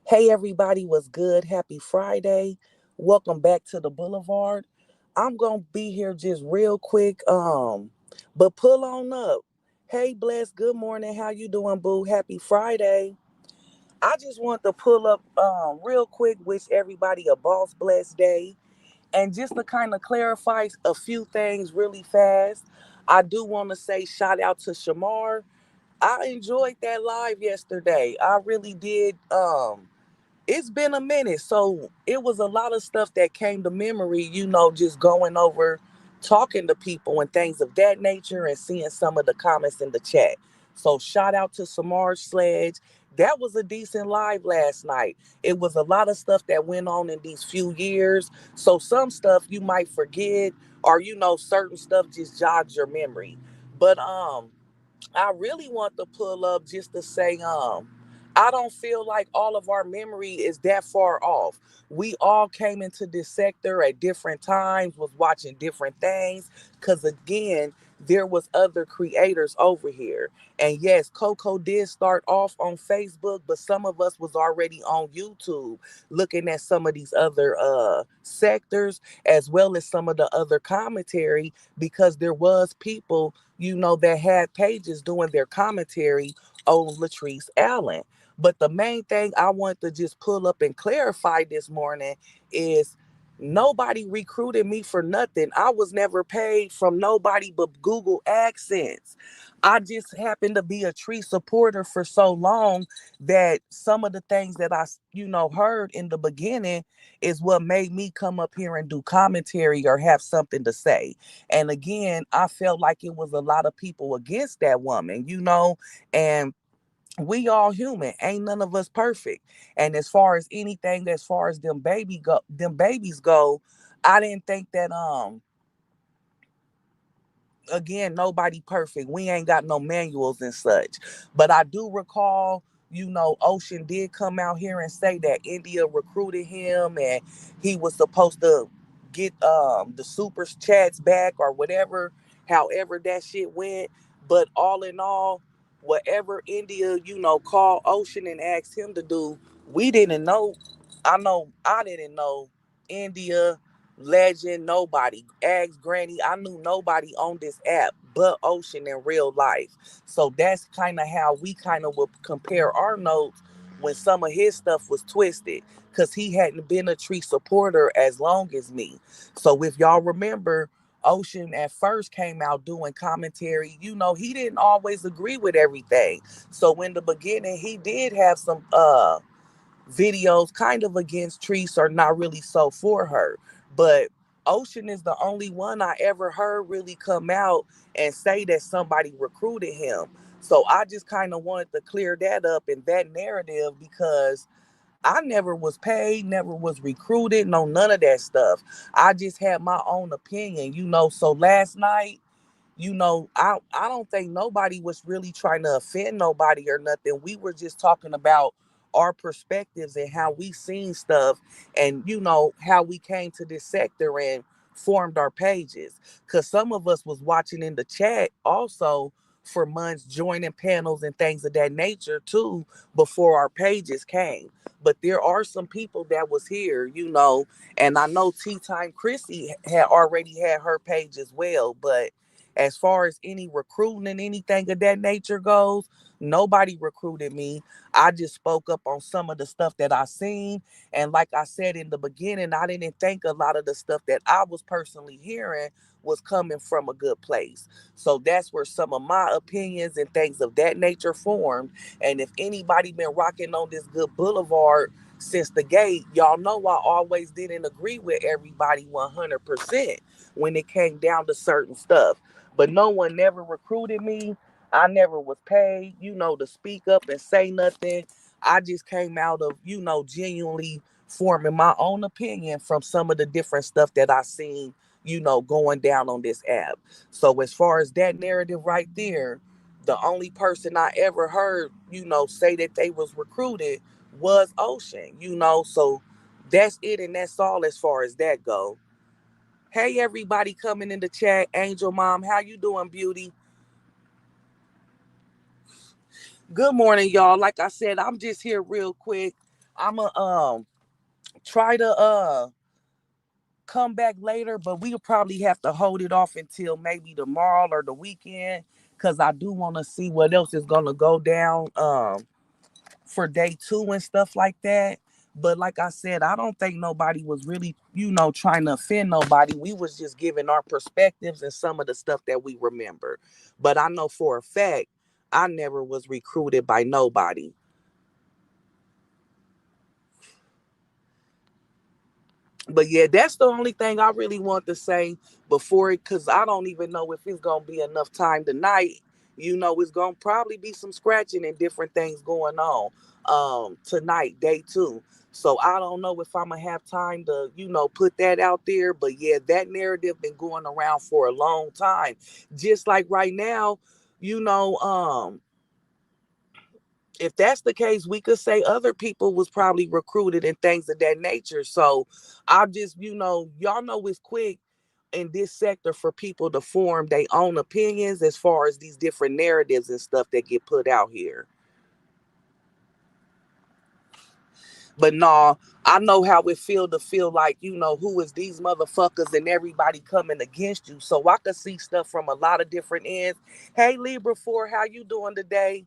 Hey everybody, what's good? Happy Friday. Welcome back to the Boulevard. I'm gonna be here just real quick. But pull on up. Hey Bless, good morning. How you doing, boo? Happy Friday. I just want to pull up real quick, wish everybody a boss blessed day. And just to kind of clarify a few things really fast, I do want to say shout out to Shamar. I enjoyed that live yesterday. I really did. It's been a minute. So it was a lot of stuff that came to memory, just going over, talking to people and things of that nature and seeing some of the comments in the chat. So shout out to Samar Sledge. That was a decent live last night. It was a lot of stuff that went on in these few years. So some stuff you might forget, or certain stuff just jogs your memory. But I really want to pull up just to say, I don't feel like all of our memory is that far off. We all came into this sector at different times, was watching different things, because again, there was other creators over here. And yes, Coco did start off on Facebook, but some of us was already on YouTube looking at some of these other sectors as well as some of the other commentary because there was people that had pages doing their commentary on Latrice Allen. But the main thing I want to just pull up and clarify this morning is nobody recruited me for nothing. I was never paid from nobody but Google AdSense. I just happened to be a tree supporter for so long that some of the things that I heard in the beginning is what made me come up here and do commentary or have something to say. And again, I felt like it was a lot of people against that woman. And we all human. Ain't none of us perfect. And as far as anything, as far as them babies go, I didn't think that again, nobody perfect. We ain't got no manuals and such. But I do recall, Ocean did come out here and say that India recruited him and he was supposed to get the super chats back or whatever, however that shit went. But all in all, whatever India, called Ocean and asked him to do, we didn't know. I know I didn't know India Legend, nobody. Ask Granny. I knew nobody on this app but Ocean in real life. So that's kind of how we kind of would compare our notes when some of his stuff was twisted. Because he hadn't been a tree supporter as long as me. So if y'all remember, Ocean at first came out doing commentary. He didn't always agree with everything. So in the beginning, he did have some videos kind of against Treese or not really so for her. But Ocean is the only one I ever heard really come out and say that somebody recruited him. So I just kind of wanted to clear that up in that narrative because I never was paid, never was recruited, no, none of that stuff. I just had my own opinion. So last night, I don't think nobody was really trying to offend nobody or nothing. We were just talking about our perspectives and how we seen stuff and how we came to this sector and formed our pages. Cause some of us was watching in the chat also for months, joining panels and things of that nature too before our pages came. But there are some people that was here, and I know Tea Time Chrissy had already had her page as well, but as far as any recruiting and anything of that nature goes, nobody recruited me. I just spoke up on some of the stuff that I seen. And like I said in the beginning, I didn't think a lot of the stuff that I was personally hearing was coming from a good place. So that's where some of my opinions and things of that nature formed. And if anybody been rocking on this good boulevard since the gate, y'all know I always didn't agree with everybody 100% when it came down to certain stuff, but no one never recruited me. I never was paid, to speak up and say nothing. I just came out of, genuinely forming my own opinion from some of the different stuff that I seen, going down on this app. So as far as that narrative right there, the only person I ever heard, say that they was recruited was Ocean. So that's it and that's all as far as that go. Hey everybody coming in the chat. Angel Mom, how you doing, beauty? Good morning, y'all. Like I said, I'm just here real quick. I'ma try to come back later, but we'll probably have to hold it off until maybe tomorrow or the weekend, because I do want to see what else is gonna go down for day two and stuff like that. But like I said, I don't think nobody was really, trying to offend nobody. We was just giving our perspectives and some of the stuff that we remember. But I know for a fact I never was recruited by nobody. But yeah, that's the only thing I really want to say before it, because I don't even know if it's gonna be enough time tonight. It's gonna probably be some scratching and different things going on tonight, day two. So I don't know if I'm gonna have time to, put that out there. But yeah, that narrative been going around for a long time. Just like right now, you know, if that's the case, we could say other people was probably recruited and things of that nature. So I just, y'all know it's quick in this sector for people to form their own opinions as far as these different narratives and stuff that get put out here. But no, I know how it feel like, who is these motherfuckers and everybody coming against you. So I could see stuff from a lot of different ends. Hey Libra 4, how you doing today?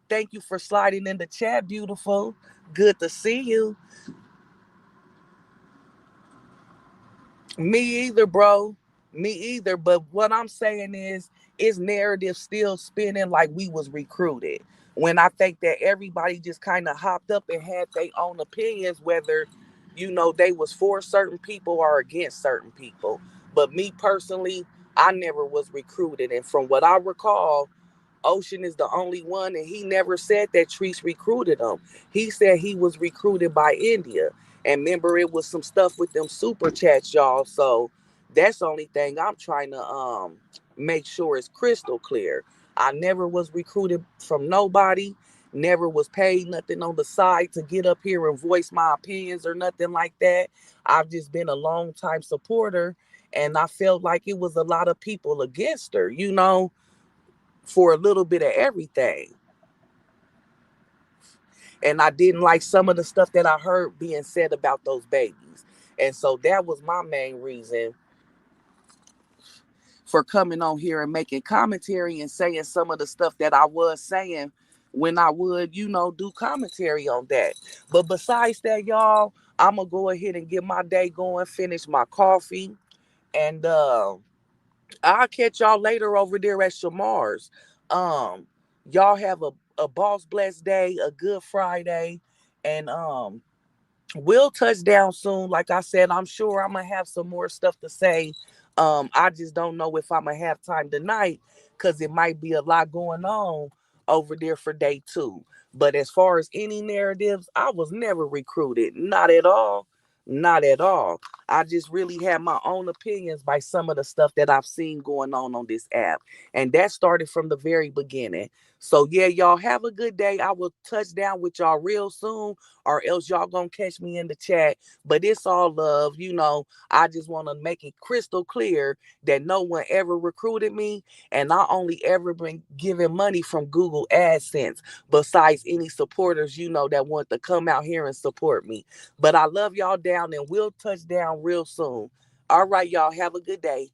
Thank you for sliding in the chat, beautiful. Good to see you. Me either, bro. Me either. But what I'm saying is narrative still spinning like we was recruited. When I think that everybody just kind of hopped up and had their own opinions, whether, they was for certain people or against certain people. But me personally, I never was recruited. And from what I recall, Ocean is the only one, and he never said that Treese recruited him. He said he was recruited by India. And remember, it was some stuff with them super chats, y'all. So that's the only thing I'm trying to make sure is crystal clear. I never was recruited from nobody, never was paid nothing on the side to get up here and voice my opinions or nothing like that. I've just been a long time supporter, and I felt like it was a lot of people against her, for a little bit of everything. And I didn't like some of the stuff that I heard being said about those babies. And so that was my main reason for coming on here and making commentary and saying some of the stuff that I was saying when I would, do commentary on that. But besides that, y'all, I'm going to go ahead and get my day going, finish my coffee, and I'll catch y'all later over there at Shamar's. Um, y'all have a boss blessed day, a good Friday, and we'll touch down soon. Like I said, I'm sure I'm gonna have some more stuff to say. I just don't know if I'm gonna have time tonight because it might be a lot going on over there for day two. But as far as any narratives, I was never recruited. Not at all. Not at all. I just really have my own opinions by some of the stuff that I've seen going on this app. And that started from the very beginning. So, yeah, y'all have a good day. I will touch down with y'all real soon, or else y'all gonna catch me in the chat. But it's all love. I just want to make it crystal clear that no one ever recruited me, and I only ever been given money from Google AdSense, besides any supporters, that want to come out here and support me. But I love y'all down, and we'll touch down real soon. All right, y'all, have a good day.